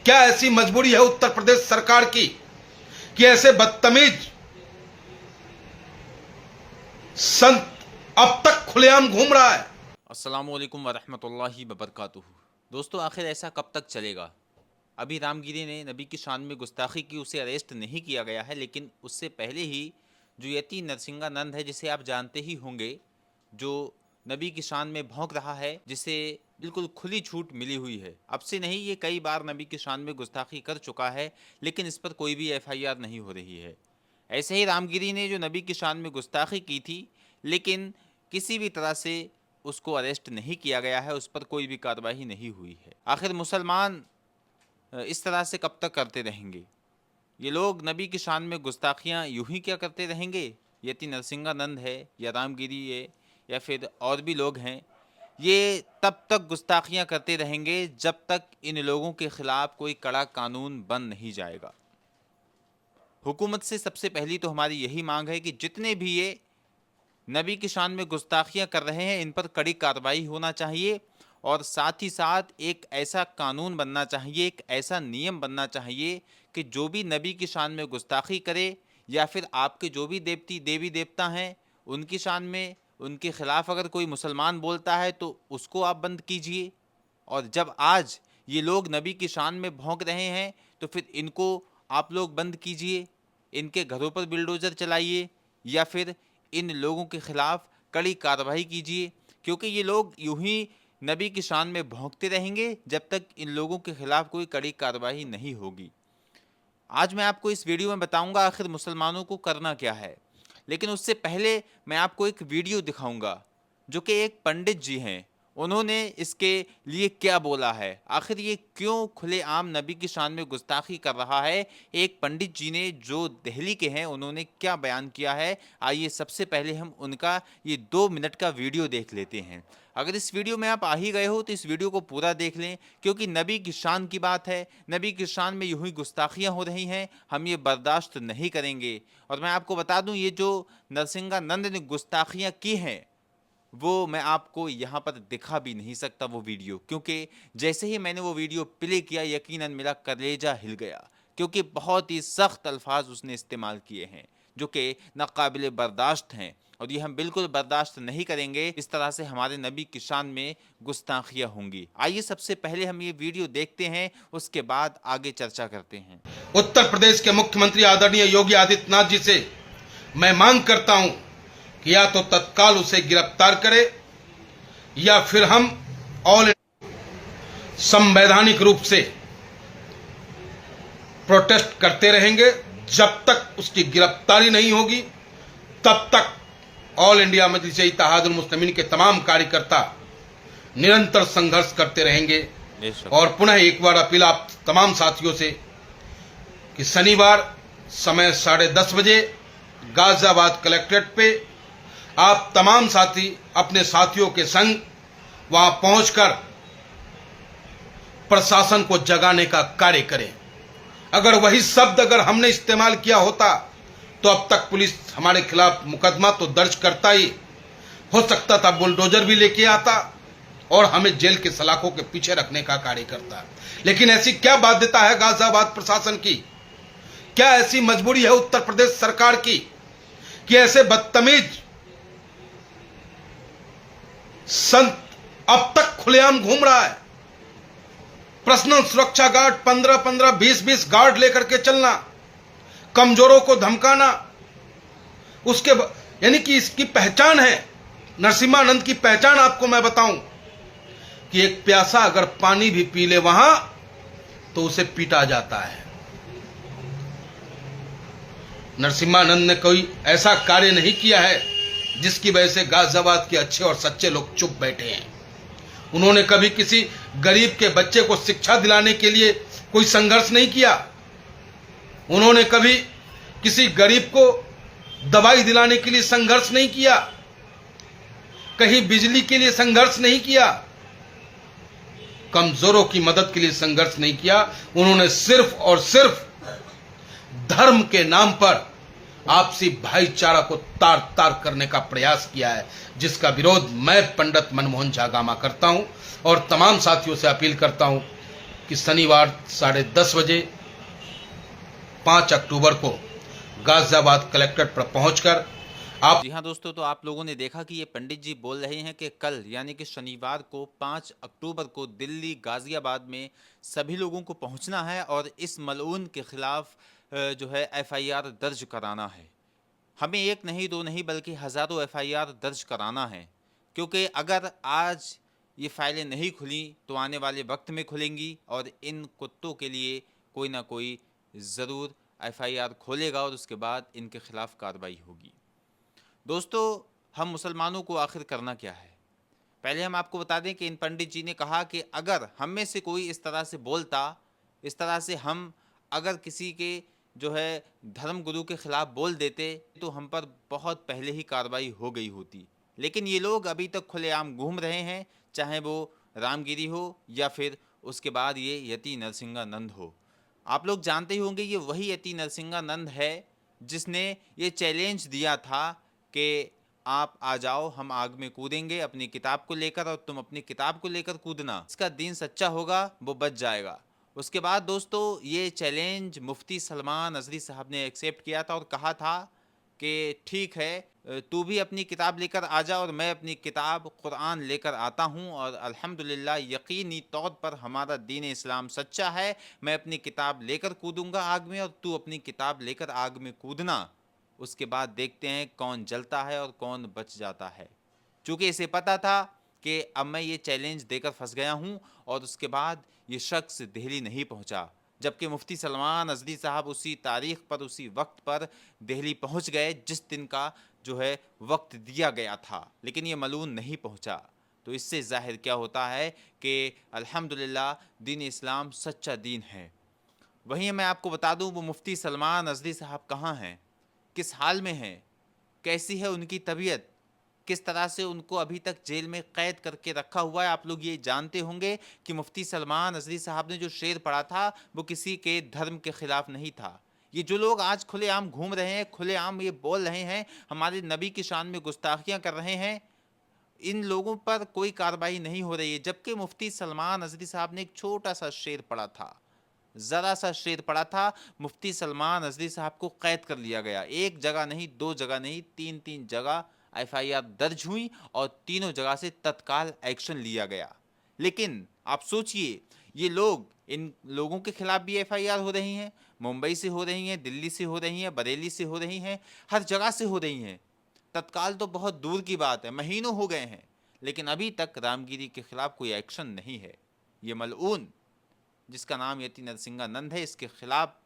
क्या ऐसी मजबूरी है उत्तर प्रदेश सरकार की कि ऐसे बदतमीज संत अब तक खुलेआम घूम रहा है? अस्सलामुअलैकुम वरहमतुल्लाहि वबरकातुहू। दोस्तों, आखिर ऐसा कब तक चलेगा? अभी रामगिरी ने नबी की शान में गुस्ताखी की, उसे अरेस्ट नहीं किया गया है, लेकिन उससे पहले ही जो यति नरसिंहानंद है, जिसे आप जानते ही होंगे, जो नबी की शान में भौंक रहा है, जिसे बिल्कुल खुली छूट मिली हुई है। अब से नहीं, ये कई बार नबी की शान में गुस्ताखी कर चुका है, लेकिन इस पर कोई भी FIR नहीं हो रही है। ऐसे ही रामगिरी ने जो नबी की शान में गुस्ताखी की थी, लेकिन किसी भी तरह से उसको अरेस्ट नहीं किया गया है, उस पर कोई भी कार्रवाई नहीं हुई है। आखिर मुसलमान इस तरह से कब तक करते रहेंगे? ये लोग नबी की शान में गुस्ताखियाँ यूं ही क्या करते रहेंगे? यति नरसिंहानंद है या रामगिरी है या फिर और भी लोग हैं, ये तब तक गुस्ताखियाँ करते रहेंगे जब तक इन लोगों के खिलाफ कोई कड़ा कानून बन नहीं जाएगा। हुकूमत से सबसे पहली तो हमारी यही मांग है कि जितने भी ये नबी की शान में गुस्ताखियाँ कर रहे हैं, इन पर कड़ी कार्रवाई होना चाहिए, और साथ ही साथ एक ऐसा कानून बनना चाहिए, एक ऐसा नियम बनना चाहिए कि जो भी नबी की शान में गुस्ताखी करे या फिर आपके जो भी देवी देवता हैं उनकी शान में, उनके खिलाफ अगर कोई मुसलमान बोलता है तो उसको आप बंद कीजिए। और जब आज ये लोग नबी की शान में भौंक रहे हैं तो फिर इनको आप लोग बंद कीजिए, इनके घरों पर बिल्डोज़र चलाइए या फिर इन लोगों के खिलाफ कड़ी कार्रवाई कीजिए, क्योंकि ये लोग यूं ही नबी की शान में भौंकते रहेंगे जब तक इन लोगों के खिलाफ कोई कड़ी कार्रवाई नहीं होगी। आज मैं आपको इस वीडियो में बताऊंगा आखिर मुसलमानों को करना क्या है, लेकिन उससे पहले मैं आपको एक वीडियो दिखाऊंगा जो कि एक पंडित जी हैं, उन्होंने इसके लिए क्या बोला है, आखिर ये क्यों खुलेआम नबी की शान में गुस्ताखी कर रहा है। एक पंडित जी ने जो दिल्ली के हैं, उन्होंने क्या बयान किया है, आइए सबसे पहले हम उनका ये 2 मिनट का वीडियो देख लेते हैं। अगर इस वीडियो में आप आ ही गए हो तो इस वीडियो को पूरा देख लें, क्योंकि नबी की शान की बात है, नबी की शान में यूं ही गुस्ताखियाँ हो रही हैं, हम ये बर्दाश्त नहीं करेंगे। और मैं आपको बता दूं, ये जो नरसिंहानंद ने गुस्ताखियाँ की हैं वो मैं आपको यहाँ पर दिखा भी नहीं सकता वो वीडियो, क्योंकि जैसे ही मैंने वो वीडियो प्ले किया यकीनन मेरा कलेजा हिल गया, क्योंकि बहुत ही सख्त अल्फाज उसने इस्तेमाल किए हैं जो कि नाकाबिले बर्दाश्त हैं, और ये हम बिल्कुल बर्दाश्त नहीं करेंगे। इस तरह से हमारे नबी की शान में गुस्ताखियाँ होंगी। आइए सबसे पहले हम ये वीडियो देखते हैं, उसके बाद आगे चर्चा करते हैं। उत्तर प्रदेश के मुख्यमंत्री आदरणीय योगी आदित्यनाथ जी से मैं मांग करता हूं कि या तो तत्काल उसे गिरफ्तार करे या फिर हम ऑल संवैधानिक रूप से प्रोटेस्ट करते रहेंगे। जब तक उसकी गिरफ्तारी नहीं होगी तब तक ऑल इंडिया मजलिस इत्तेहादुल मुस्लिमीन के तमाम कार्यकर्ता निरंतर संघर्ष करते रहेंगे। और पुनः एक बार अपील आप तमाम साथियों से कि शनिवार समय 10:30 बजे गाजियाबाद कलेक्ट्रेट पे आप तमाम साथी अपने साथियों के संग वहां पहुंचकर प्रशासन को जगाने का कार्य करें। अगर वही शब्द अगर हमने इस्तेमाल किया होता तो अब तक पुलिस हमारे खिलाफ मुकदमा तो दर्ज करता ही, हो सकता था बुलडोजर भी लेके आता और हमें जेल के सलाखों के पीछे रखने का कार्य करता। लेकिन ऐसी क्या बाध्यता है गाजियाबाद प्रशासन की, क्या ऐसी मजबूरी है उत्तर प्रदेश सरकार की कि ऐसे बदतमीज संत अब तक खुलेआम घूम रहा है? पर्सनल सुरक्षा गार्ड 15-15, 20-20 गार्ड लेकर के चलना, कमजोरों को धमकाना, उसके यानी कि इसकी पहचान है। नरसिंहानंद की पहचान आपको मैं बताऊं कि एक प्यासा अगर पानी भी पी ले वहां तो उसे पीटा जाता है। नरसिंहानंद ने कोई ऐसा कार्य नहीं किया है जिसकी वजह से गाजियाबाद के अच्छे और सच्चे लोग चुप बैठे हैं। उन्होंने कभी किसी गरीब के बच्चे को शिक्षा दिलाने के लिए कोई संघर्ष नहीं किया। उन्होंने कभी किसी गरीब को दवाई दिलाने के लिए संघर्ष नहीं किया, कहीं बिजली के लिए संघर्ष नहीं किया, कमजोरों की मदद के लिए संघर्ष नहीं किया। उन्होंने सिर्फ और सिर्फ धर्म के नाम पर आपसी भाईचारा को तार तार करने का प्रयास किया है, जिसका विरोध मैं पंडित मनमोहन झागामा करता हूं और तमाम साथियों से अपील करता हूं कि शनिवार 10:30 बजे 5 अक्टूबर को गाजियाबाद कलेक्ट्रेट पर पहुंचकर आप जी हाँ दोस्तों, तो आप लोगों ने देखा कि ये पंडित जी बोल रहे हैं कि कल यानी कि शनिवार को 5 अक्टूबर को दिल्ली गाजियाबाद में सभी लोगों को पहुंचना है और इस मलऊन के खिलाफ जो है एफआईआर दर्ज कराना है। हमें एक नहीं दो नहीं बल्कि हज़ारों एफआईआर दर्ज कराना है, क्योंकि अगर आज ये फाइलें नहीं खुली तो आने वाले वक्त में खुलेंगी और इन कुत्तों के लिए कोई ना कोई ज़रूर एफआईआर खोलेगा और उसके बाद इनके खिलाफ कार्रवाई होगी। दोस्तों, हम मुसलमानों को आखिर करना क्या है? पहले हम आपको बता दें कि इन पंडित जी ने कहा कि अगर हम में से कोई इस तरह से बोलता, इस तरह से हम अगर किसी के जो है धर्म गुरु के खिलाफ बोल देते तो हम पर बहुत पहले ही कार्रवाई हो गई होती। लेकिन ये लोग अभी तक खुलेआम घूम रहे हैं, चाहे वो रामगिरी हो या फिर उसके बाद ये यति नरसिंहानंद हो। आप लोग जानते ही होंगे ये वही यति नरसिंहानंद है जिसने ये चैलेंज दिया था कि आप आ जाओ, हम आग में कूदेंगे अपनी किताब को लेकर और तुम अपनी किताब को लेकर कूदना, इसका दीन सच्चा होगा वो बच जाएगा। उसके बाद दोस्तों ये चैलेंज मुफ्ती सलमान नजरी साहब ने एक्सेप्ट किया था और कहा था कि ठीक है, तू भी अपनी किताब लेकर आ जा और मैं अपनी किताब कुरान लेकर आता हूँ और अल्हम्दुलिल्लाह यकीनी तौर पर हमारा दीन इस्लाम सच्चा है। मैं अपनी किताब लेकर कूदूंगा आग में और तू अपनी किताब लेकर आग में कूदना। उसके बाद देखते हैं कौन जलता है और कौन बच जाता है। चूँकि इसे पता था कि अब मैं ये चैलेंज देकर फंस गया हूँ और उसके बाद ये शख्स दिल्ली नहीं पहुँचा, जबकि मुफ्ती सलमान नज़री साहब उसी तारीख पर उसी वक्त पर दिल्ली पहुँच गए जिस दिन का जो है वक्त दिया गया था, लेकिन ये मलून नहीं पहुँचा। तो इससे ज़ाहिर क्या होता है कि अल्हम्दुलिल्लाह दीन इस्लाम सच्चा दीन है। वहीं मैं आपको बता दूं वो मुफ्ती सलमान नज़री साहब कहाँ हैं, किस हाल में हैं, कैसी है उनकी तबीयत, किस तरह से उनको अभी तक जेल में कैद करके रखा हुआ है। आप लोग ये जानते होंगे कि मुफ्ती सलमान नज़री साहब ने जो शेर पढ़ा था वो किसी के धर्म के खिलाफ नहीं था। ये जो लोग आज खुलेआम घूम रहे हैं, खुलेआम ये बोल रहे हैं, हमारे नबी की शान में गुस्ताखियाँ कर रहे हैं, इन लोगों पर कोई कार्रवाई नहीं हो रही है। जबकि मुफ्ती सलमान नज़री साहब ने एक छोटा सा शेर पढ़ा था, ज़रा सा शेर पड़ा था, मुफ्ती सलमान नज़री साहब को कैद कर लिया गया। एक जगह नहीं, दो जगह नहीं, तीन तीन जगह एफआईआर दर्ज हुई और तीनों जगह से तत्काल एक्शन लिया गया। लेकिन आप सोचिए, ये लोग, इन लोगों के खिलाफ भी एफआईआर हो रही हैं, मुंबई से हो रही हैं, दिल्ली से हो रही हैं, बरेली से हो रही हैं, हर जगह से हो रही हैं। तत्काल तो बहुत दूर की बात है, महीनों हो गए हैं, लेकिन अभी तक रामगिरी के खिलाफ कोई एक्शन नहीं है। ये मलऊन जिसका नाम यति नरसिंहानंद है, इसके खिलाफ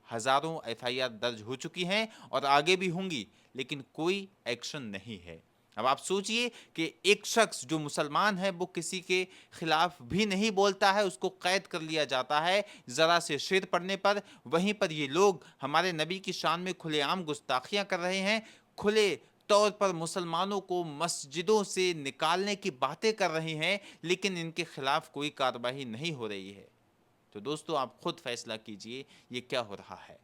हजारों एफआईआर दर्ज हो चुकी हैं और आगे भी होंगी, लेकिन कोई एक्शन नहीं है। अब आप सोचिए कि एक शख्स जो मुसलमान है वो किसी के खिलाफ भी नहीं बोलता है, उसको कैद कर लिया जाता है ज़रा से शेर पढ़ने पर। वहीं पर ये लोग हमारे नबी की शान में खुलेआम गुस्ताखियाँ कर रहे हैं, खुले तौर पर मुसलमानों को मस्जिदों से निकालने की बातें कर रहे हैं, लेकिन इनके खिलाफ कोई कार्रवाई नहीं हो रही है। तो दोस्तों आप खुद फैसला कीजिए ये क्या हो रहा है।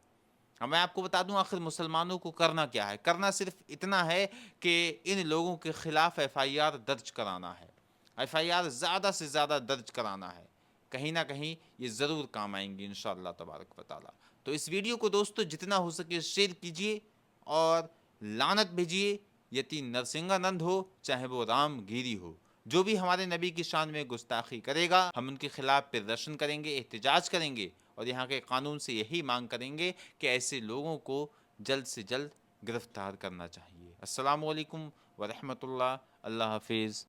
अब मैं आपको बता दूं आखिर मुसलमानों को करना क्या है। करना सिर्फ इतना है कि इन लोगों के खिलाफ एफआईआर दर्ज कराना है, एफआईआर ज़्यादा से ज़्यादा दर्ज कराना है। कहीं ना कहीं ये ज़रूर काम आएंगी इंशाअल्लाह तबारक व तआला। तो इस वीडियो को दोस्तों जितना हो सके शेयर कीजिए और लानत भेजिए। यति नरसिंहानंद हो चाहे वो रामगिरी हो, जो भी हमारे नबी की शान में गुस्ताखी करेगा हम उनके खिलाफ प्रदर्शन करेंगे, एहतजाज करेंगे और यहाँ के कानून से यही मांग करेंगे कि ऐसे लोगों को जल्द से जल्द गिरफ्तार करना चाहिए। अस्सलामु अलैकुम व रहमतुल्लाह। अल्लाह हाफिज़।